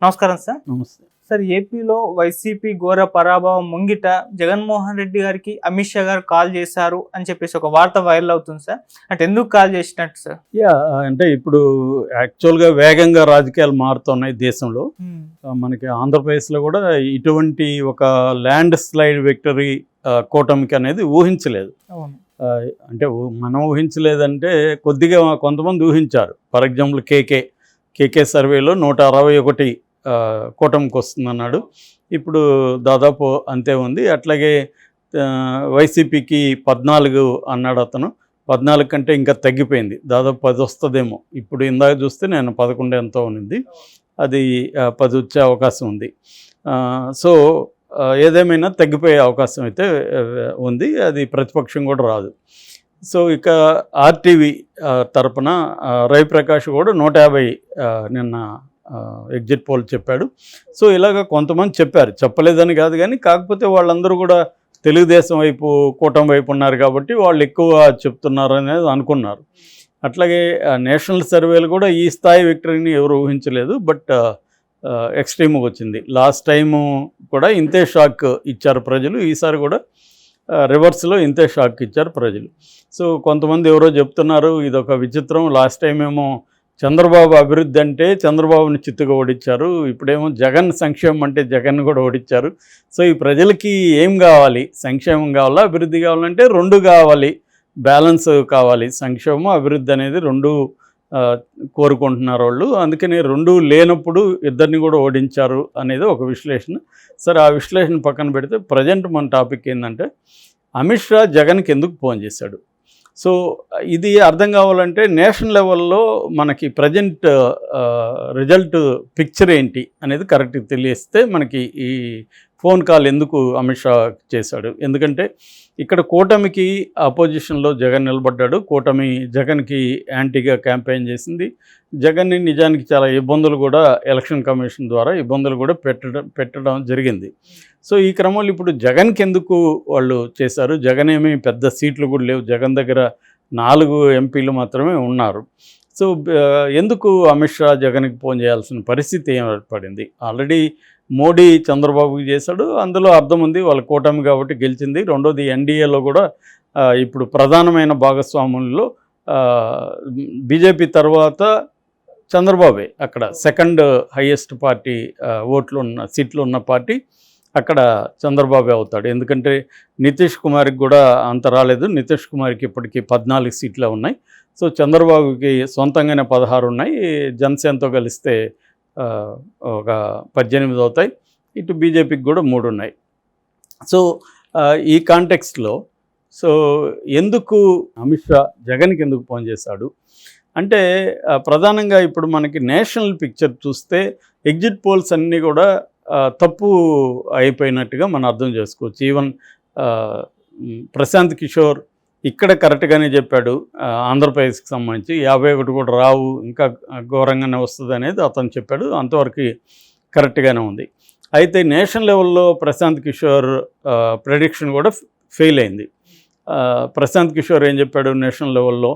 నమస్కారం సార్. నమస్తే. సార్, ఏపీలో వైసీపీ ఘోర పరాభవం ముంగిట జగన్మోహన్ రెడ్డి గారికి అమిత్ షా గారు కాల్ చేశారు అని చెప్పేసి ఒక వార్త వైరల్ అవుతుంది సార్. అంటే ఎందుకు కాల్ చేసినట్టు సార్? అంటే ఇప్పుడు యాక్చువల్గా వేగంగా రాజకీయాలు మారుతున్నాయి దేశంలో. మనకి ఆంధ్రప్రదేశ్లో కూడా ఇటువంటి ఒక ల్యాండ్ స్లైడ్ విక్టరీ కూటమికి అనేది ఊహించలేదు. అంటే మనం ఊహించలేదంటే కొద్దిగా కొంతమంది ఊహించారు. ఫర్ ఎగ్జాంపుల్ కేకే సర్వేలో 161 కూటమికి వస్తుందన్నాడు. ఇప్పుడు దాదాపు అంతే ఉంది. అట్లాగే వైసీపీకి 14 అన్నాడు అతను. 14 కంటే ఇంకా తగ్గిపోయింది, దాదాపు 10 వస్తుందేమో. ఇప్పుడు ఇందాక చూస్తే నేను 11 ఎంతో ఉన్నింది, అది 10 వచ్చే అవకాశం ఉంది. సో ఏదేమైనా తగ్గిపోయే అవకాశం అయితే ఉంది, అది ప్రతిపక్షం కూడా రాదు. సో ఇక ఆర్టీవీ తరపున రవిప్రకాష్ కూడా 150 నిన్న ఎగ్జిట్ పోల్ చెప్పాడు. సో ఇలాగ కొంతమంది చెప్పారు, చెప్పలేదని కాదు, కానీ కాకపోతే వాళ్ళందరూ కూడా తెలుగుదేశం వైపు కూటమి వైపు ఉన్నారు కాబట్టి వాళ్ళు ఎక్కువ చెప్తున్నారు అనేది అనుకున్నారు. అట్లాగే నేషనల్ సర్వేలు కూడా ఈ స్థాయి విక్టరీని ఎవరు ఊహించలేదు, బట్ ఎక్స్ట్రీమ్గా వచ్చింది. లాస్ట్ టైము కూడా ఇంతే షాక్ ఇచ్చారు ప్రజలు, ఈసారి కూడా రివర్స్లో ఇంతే షాక్ ఇచ్చారు ప్రజలు. సో కొంతమంది ఎవరో చెప్తున్నారు ఇదొక విచిత్రం, లాస్ట్ టైం ఏమో చంద్రబాబు అభివృద్ధి అంటే చంద్రబాబుని చిత్తుగా ఓడించారు, ఇప్పుడేమో జగన్ సంక్షేమం అంటే జగన్ కూడా ఓడించారు. సో ఈ ప్రజలకి ఏం కావాలి, సంక్షేమం కావాలా అభివృద్ధి కావాలంటే రెండు కావాలి, బ్యాలెన్స్ కావాలి. సంక్షేమం అభివృద్ధి అనేది రెండు కోరుకుంటున్నారు వాళ్ళు. అందుకని రెండు లేనప్పుడు ఇద్దరిని కూడా ఓడించారు అనేది ఒక విశ్లేషణ. సరే, ఆ విశ్లేషణ పక్కన పెడితే ప్రజెంట్ మన టాపిక్ ఏంటంటే అమిత్ షా జగన్కి ఎందుకు ఫోన్ చేశాడు. సో ఇది అర్థం కావాలంటే నేషనల్ లెవెల్లో మనకి ప్రజెంట్ రిజల్ట్ పిక్చర్ ఏంటి అనేది కరెక్ట్గా తెలియస్తే మనకి ఈ ఫోన్ కాల్ ఎందుకు అమిత్ షా చేశాడు. ఎందుకంటే ఇక్కడ కూటమికి అపోజిషన్లో జగన్ నిలబడ్డాడు, కూటమి జగన్కి యాంటీగా క్యాంపెయిన్ చేసింది. జగన్ని నిజానికి చాలా ఇబ్బందులు కూడా ఎలక్షన్ కమిషన్ ద్వారా ఇబ్బందులు కూడా పెట్టడం జరిగింది. సో ఈ క్రమంలో ఇప్పుడు జగన్కి ఎందుకు వాళ్ళు చేశారు, జగన్ ఏమీ పెద్ద సీట్లు కూడా లేవు, జగన్ దగ్గర 4 ఎంపీలు మాత్రమే ఉన్నారు. సో ఎందుకు అమిత్ షా జగన్కి ఫోన్ చేయాల్సిన పరిస్థితి ఏర్పడింది. ఆల్రెడీ మోడీ చంద్రబాబుకి చేశాడు, అందులో అర్థం ఉంది, వాళ్ళ కూటమి కాబట్టి గెలిచింది. రెండోది ఎన్డీఏలో కూడా ఇప్పుడు ప్రధానమైన భాగస్వాముల్లో బీజేపీ తర్వాత చంద్రబాబే అక్కడ సెకండ్ హైయెస్ట్ పార్టీ, సీట్లు ఉన్న పార్టీ అక్కడ చంద్రబాబే అవుతాడు. ఎందుకంటే నితీష్ కుమార్కి కూడా అంత రాలేదు, నితీష్ కుమార్కి ఇప్పటికీ 14 సీట్లే ఉన్నాయి. సో చంద్రబాబుకి సొంతంగానే 16 ఉన్నాయి, జనసేనతో కలిస్తే ఒక 18 అవుతాయి, ఇటు బీజేపీకి కూడా 3 ఉన్నాయి. సో ఈ కాంటెక్స్ట్లో సో ఎందుకు అమిత్ షా జగన్కి ఎందుకు ఫోన్ చేశాడు అంటే ప్రధానంగా ఇప్పుడు మనకి నేషనల్ పిక్చర్ చూస్తే ఎగ్జిట్ పోల్స్ అన్నీ కూడా తప్పు అయిపోయినట్టుగా మనం అర్థం చేసుకోవచ్చు. ఈవెన్ ప్రశాంత్ కిషోర్ ఇక్కడ కరెక్ట్గానే చెప్పాడు, ఆంధ్రప్రదేశ్కి సంబంధించి 51 కూడా రావు, ఇంకా ఘోరంగానే వస్తుంది అనేది అతను చెప్పాడు, అంతవరకు కరెక్ట్గానే ఉంది. అయితే నేషనల్ లెవెల్లో ప్రశాంత్ కిషోర్ ప్రెడిక్షన్ కూడా ఫెయిల్ అయింది. ప్రశాంత్ కిషోర్ ఏం చెప్పాడు, నేషనల్ లెవెల్లో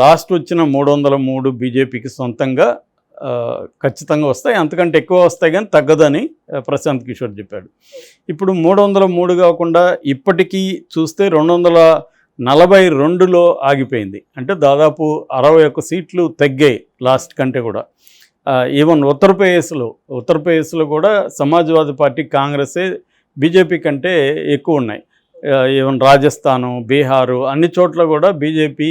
లాస్ట్ వచ్చిన 303 బీజేపీకి సొంతంగా ఖచ్చితంగా వస్తాయి, అంతకంటే ఎక్కువ వస్తాయి కానీ తగ్గదని ప్రశాంత్ కిషోర్ చెప్పాడు. ఇప్పుడు 303 కాకుండా ఇప్పటికీ చూస్తే 242లో ఆగిపోయింది, అంటే దాదాపు 61 సీట్లు తగ్గాయి లాస్ట్ కంటే కూడా. ఈవెన్ ఉత్తరప్రదేశ్లో కూడా సమాజ్వాదీ పార్టీ, కాంగ్రెసే బీజేపీ కంటే ఎక్కువ ఉన్నాయి. ఈవెన్ రాజస్థాను, బీహారు అన్ని చోట్ల కూడా బీజేపీ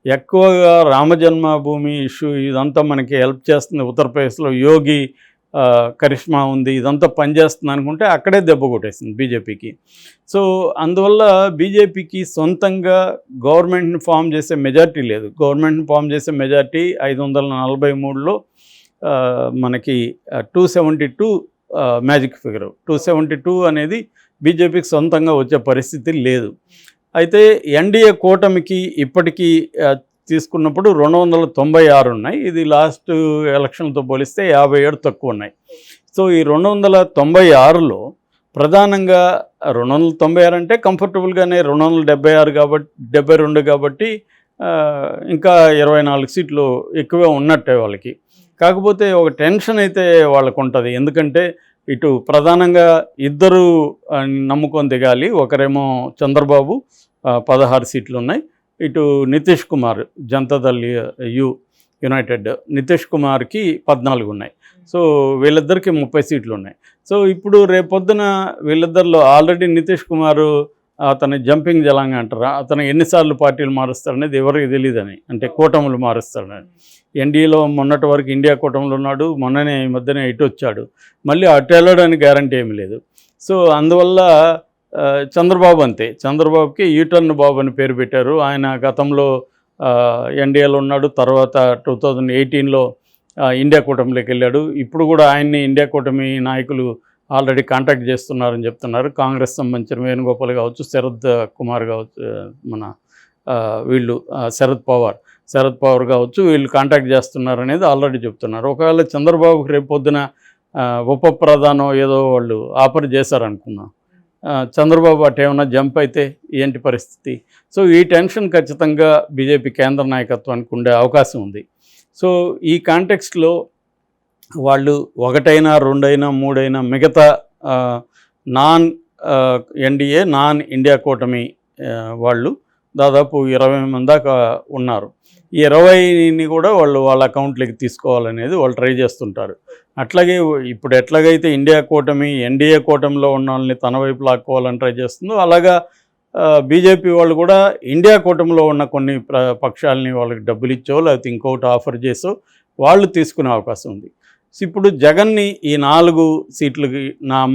ఎక్కువగా రామజన్మభూమి ఇష్యూ ఇదంతా మనకి హెల్ప్ చేస్తుంది. ఉత్తరప్రదేశ్లో యోగి కరిష్మా ఉంది, ఇదంతా పనిచేస్తుంది అనుకుంటే అక్కడే దెబ్బ కొట్టేసింది బీజేపీకి. సో అందువల్ల బీజేపీకి సొంతంగా గవర్నమెంట్ని ఫామ్ చేసే మెజార్టీ లేదు. గవర్నమెంట్ని ఫామ్ చేసే మెజార్టీ 543లో మనకి 272 మ్యాజిక్ ఫిగర్. 272 అనేది బీజేపీకి సొంతంగా వచ్చే పరిస్థితి లేదు. అయితే ఎన్డీఏ కూటమికి ఇప్పటికీ తీసుకున్నప్పుడు 296 ఉన్నాయి, ఇది లాస్ట్ ఎలక్షన్లతో పోలిస్తే 57 తక్కువ ఉన్నాయి. సో ఈ 296లో ప్రధానంగా 296 అంటే కంఫర్టబుల్గానే 276 కాబట్టి 72 కాబట్టి ఇంకా 24 సీట్లు ఎక్కువే ఉన్నట్టే వాళ్ళకి. కాకపోతే ఒక టెన్షన్ అయితే వాళ్ళకు ఉంటుంది. ఎందుకంటే ఇటు ప్రధానంగా ఇద్దరు నమ్ముకొని దిగాలి. ఒకరేమో చంద్రబాబు 16 సీట్లు ఉన్నాయి. ఇటు నితీష్ కుమార్ జనతాదళ్ యునైటెడ్ నితీష్ కుమార్కి 14 ఉన్నాయి. సో వీళ్ళిద్దరికి 30 సీట్లు ఉన్నాయి. సో ఇప్పుడు రేపొద్దున వీళ్ళిద్దరిలో ఆల్రెడీ నితీష్ కుమారు అతని జంపింగ్ జలాంగా అంటారా, అతను ఎన్నిసార్లు పార్టీలు మారుస్తాడనేది ఎవరికి తెలియదని, అంటే కూటములు మారుస్తాడని. ఎన్డీఏలో మొన్నటి వరకు ఇండియా కూటమిలో ఉన్నాడు, మొన్ననే ఈ మధ్యనే ఇటు వచ్చాడు, మళ్ళీ అటు వెళ్ళడానికి గ్యారంటీ ఏమీ లేదు. సో అందువల్ల చంద్రబాబు అంతే, చంద్రబాబుకి యూటర్న్ బాబు అని పేరు పెట్టారు. ఆయన గతంలో ఎన్డీఏలో ఉన్నాడు, తర్వాత 2018లో ఇండియా కూటమిలోకి వెళ్ళాడు. ఇప్పుడు కూడా ఆయన్ని ఇండియా కూటమి నాయకులు ఆల్రెడీ కాంటాక్ట్ చేస్తున్నారని చెప్తున్నారు. కాంగ్రెస్ సంబంధించిన వేణుగోపాల్ కావచ్చు, శరద్ కుమార్ కావచ్చు, మన వీళ్ళు శరద్ పవార్ కావచ్చు, వీళ్ళు కాంటాక్ట్ చేస్తున్నారనేది ఆల్రెడీ చెప్తున్నారు. ఒకవేళ చంద్రబాబుకి రేపు పొద్దున ఉప ప్రధానం ఏదో వాళ్ళు ఆఫర్ చేశారనుకున్నాం, చంద్రబాబు అటు ఏమన్నా జంప్ అయితే ఏంటి పరిస్థితి? సో ఈ టెన్షన్ ఖచ్చితంగా బీజేపీ కేంద్ర నాయకత్వానికి ఉండే అవకాశం ఉంది. సో ఈ కాంటెక్స్ట్లో వాళ్ళు 1 అయినా 2 అయినా 3 అయినా మిగతా నాన్ ఎన్డీఏ నాన్ ఇండియా కూటమి వాళ్ళు దాదాపు 20 మంది దాకా ఉన్నారు. ఈ 20ని కూడా వాళ్ళు వాళ్ళ అకౌంట్లోకి తీసుకోవాలనేది వాళ్ళు ట్రై చేస్తుంటారు. అట్లాగే ఇప్పుడు ఎట్లాగైతే ఇండియా కూటమి ఎన్డీఏ కూటమిలో ఉన్న వాళ్ళని తన వైపు లాక్కోవాలని ట్రై చేస్తుందో, అలాగా బీజేపీ వాళ్ళు కూడా ఇండియా కూటమిలో ఉన్న కొన్ని పక్షాలని వాళ్ళకి డబ్బులు ఇచ్చో లేకపోతే ఇంకొకటి ఆఫర్ చేసో వాళ్ళు తీసుకునే అవకాశం ఉంది. సో ఇప్పుడు జగన్ని ఈ 4 సీట్లకి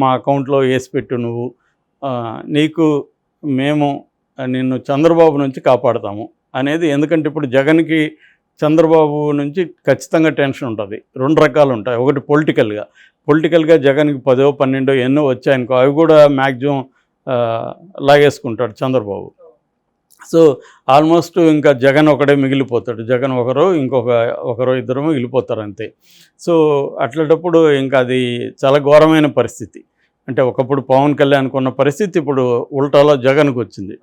మా అకౌంట్లో వేసి పెట్టు నువ్వు, నీకు మేము నిన్ను చంద్రబాబు నుంచి కాపాడుతాము అనేది. ఎందుకంటే ఇప్పుడు జగన్కి చంద్రబాబు నుంచి ఖచ్చితంగా టెన్షన్ ఉంటుంది. 2 రకాలు ఉంటాయి. ఒకటి పొలిటికల్గా జగన్కి 10, 12 ఎన్నో వచ్చాయనుకో, అవి కూడా మ్యాక్సిమం లాగేసుకుంటాడు చంద్రబాబు. సో ఆల్మోస్ట్ ఇంకా జగన్ ఒకడే మిగిలిపోతాడు. జగన్ ఒకరో ఇద్దరు మిగిలిపోతారు అంతే. సో అట్లాంటప్పుడు ఇంకా అది చాలా ఘోరమైన పరిస్థితి. అంటే ఒకప్పుడు పవన్ కళ్యాణ్కి ఉన్న పరిస్థితి ఇప్పుడు ఉల్టాలో జగన్కి వచ్చింది.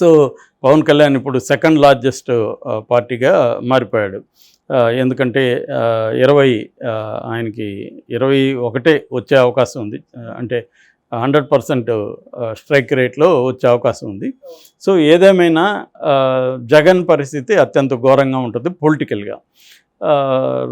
సో పవన్ కళ్యాణ్ ఇప్పుడు 2nd లార్జెస్ట్ పార్టీగా మారిపోయాడు. ఎందుకంటే 20 ఆయనకి 21 వచ్చే అవకాశం ఉంది. అంటే 100% స్ట్రైక్ రేట్లో వచ్చే అవకాశం ఉంది. సో ఏదేమైనా జగన్ పరిస్థితి అత్యంత ఘోరంగా ఉంటుంది పొలిటికల్గా.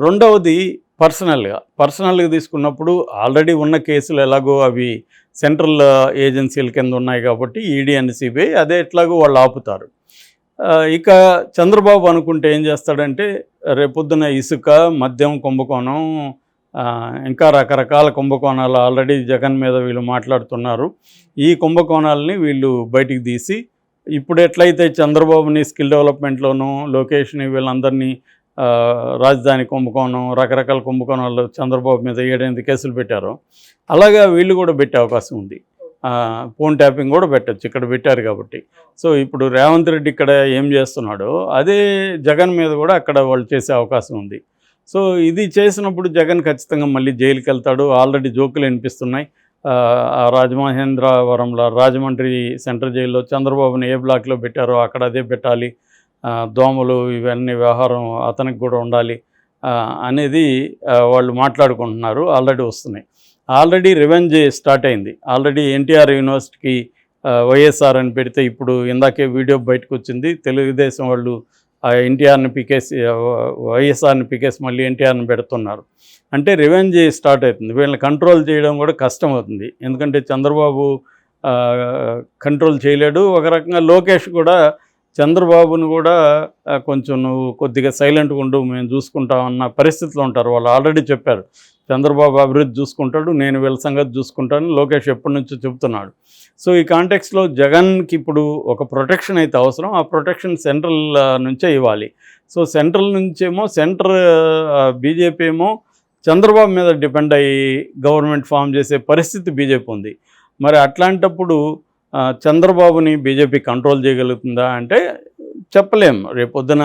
రెండవది పర్సనల్గా తీసుకున్నప్పుడు ఆల్రెడీ ఉన్న కేసులు ఎలాగో అవి సెంట్రల్ ఏజెన్సీల కింద ఉన్నాయి కాబట్టి ఈడీ అండ్ సిబిఐ అదే ఎట్లాగో వాళ్ళు ఆపుతారు. ఇక చంద్రబాబు అనుకుంటే ఏం చేస్తాడంటే రేపొద్దున ఇసుక, మద్యం కుంభకోణం, ఇంకా రకరకాల కుంభకోణాలు ఆల్రెడీ జగన్ మీద వీళ్ళు మాట్లాడుతున్నారు. ఈ కుంభకోణాలని వీళ్ళు బయటికి తీసి ఇప్పుడు ఎట్లయితే చంద్రబాబుని స్కిల్ డెవలప్మెంట్లోనూ లోకేష్ని వీళ్ళందరినీ రాజధాని కుంభకోణం, రకరకాల కుంభకోణాలు చంద్రబాబు మీద 7-8 కేసులు పెట్టారు, అలాగా వీళ్ళు కూడా పెట్టే అవకాశం ఉంది. ఫోన్ ట్యాపింగ్ కూడా పెట్టచ్చు, ఇక్కడ పెట్టారు కాబట్టి. సో ఇప్పుడు రేవంత్ రెడ్డి ఇక్కడ ఏం చేస్తున్నాడో అదే జగన్ మీద కూడా అక్కడ వాళ్ళు చేసే అవకాశం ఉంది. సో ఇది చేసినప్పుడు జగన్ ఖచ్చితంగా మళ్ళీ జైలుకి వెళ్తాడు. ఆల్రెడీ జోకులు వినిపిస్తున్నాయి. రాజమహేంద్రవరంలో రాజమండ్రి సెంట్రల్ జైల్లో చంద్రబాబుని ఏ బ్లాక్లో పెట్టారో అక్కడ అదే పెట్టాలి, దోమలు ఇవన్నీ వ్యవహారం అతనికి కూడా ఉండాలి అనేది వాళ్ళు మాట్లాడుకుంటున్నారు. ఆల్రెడీ వస్తున్నాయి. ఆల్రెడీ రివెంజ్ స్టార్ట్ అయింది. ఆల్రెడీ ఎన్టీఆర్ యూనివర్సిటీకి వైఎస్ఆర్ అని పెడితే ఇప్పుడు ఇందాకే వీడియో బయటకు వచ్చింది. తెలుగుదేశం వాళ్ళు ఎన్టీఆర్ని పీకేసి వైఎస్ఆర్ని పీకేసి మళ్ళీ ఎన్టీఆర్ని పెడుతున్నారు. అంటే రివెంజ్ స్టార్ట్ అవుతుంది. వీళ్ళని కంట్రోల్ చేయడం కూడా కష్టం అవుతుంది. ఎందుకంటే చంద్రబాబు కంట్రోల్ చేయలేడు. ఒక రకంగా లోకేష్ కూడా చంద్రబాబును కూడా కొంచెం నువ్వు కొద్దిగా సైలెంట్గా ఉండు, మేము చూసుకుంటామన్న పరిస్థితిలో ఉంటారు. వాళ్ళు ఆల్రెడీ చెప్పారు చంద్రబాబు అభివృద్ధి చూసుకుంటాడు, నేను వీళ్ళ సంగతి చూసుకుంటాను లోకేష్ ఎప్పటి నుంచో చెబుతున్నాడు. సో ఈ కాంటెక్స్లో జగన్కి ఇప్పుడు ఒక ప్రొటెక్షన్ అయితే అవసరం. ఆ ప్రొటెక్షన్ సెంట్రల్ నుంచే ఇవ్వాలి. సో సెంట్రల్ నుంచేమో బీజేపీ ఏమో చంద్రబాబు మీద డిపెండ్ అయ్యి గవర్నమెంట్ ఫామ్ చేసే పరిస్థితి బీజేపీ ఉంది. మరి అట్లాంటప్పుడు చంద్రబాబుని బీజేపీ కంట్రోల్ చేయగలుగుతుందా అంటే చెప్పలేం. రేపొద్దున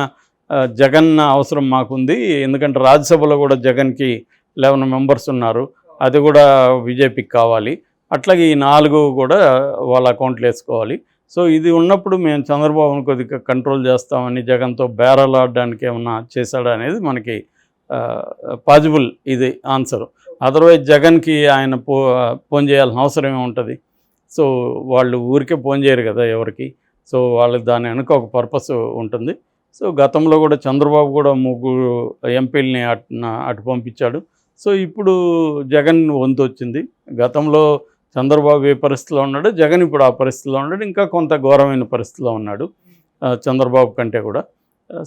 జగన్ అవసరం మాకుంది. ఎందుకంటే రాజ్యసభలో కూడా జగన్కి 11 మెంబర్స్ ఉన్నారు, అది కూడా బీజేపీకి కావాలి. అట్లాగే ఈ 4 కూడా వాళ్ళ అకౌంట్లు వేసుకోవాలి. సో ఇది ఉన్నప్పుడు మేము చంద్రబాబును కొద్దిగా కంట్రోల్ చేస్తామని జగన్తో బేరాలాడడానికి ఏమన్నా చేశాడా అనేది మనకి పాజిబుల్ ఇది ఆన్సర్. అదర్వైజ్ జగన్కి ఆయన ఫోన్ చేయాల్సిన అవసరం ఏముంటుంది? సో వాళ్ళు ఊరికే ఫోన్ చేయరు కదా ఎవరికి. సో వాళ్ళకి దాని వెనుక ఒక పర్పస్ ఉంటుంది. సో గతంలో కూడా చంద్రబాబు కూడా 3 ఎంపీలని అటు పంపించాడు. సో ఇప్పుడు జగన్ వంతు వచ్చింది. గతంలో చంద్రబాబు ఏ పరిస్థితిలో ఉన్నాడు, జగన్ ఇప్పుడు ఆ పరిస్థితిలో ఉన్నాడు. ఇంకా కొంత ఘోరమైన పరిస్థితిలో ఉన్నాడు చంద్రబాబు కంటే కూడా.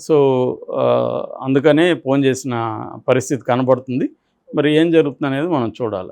సో అందుకనే ఫోన్ చేసిన పరిస్థితి కనబడుతుంది. మరి ఏం జరుగుతుంది అనేది మనం చూడాలి.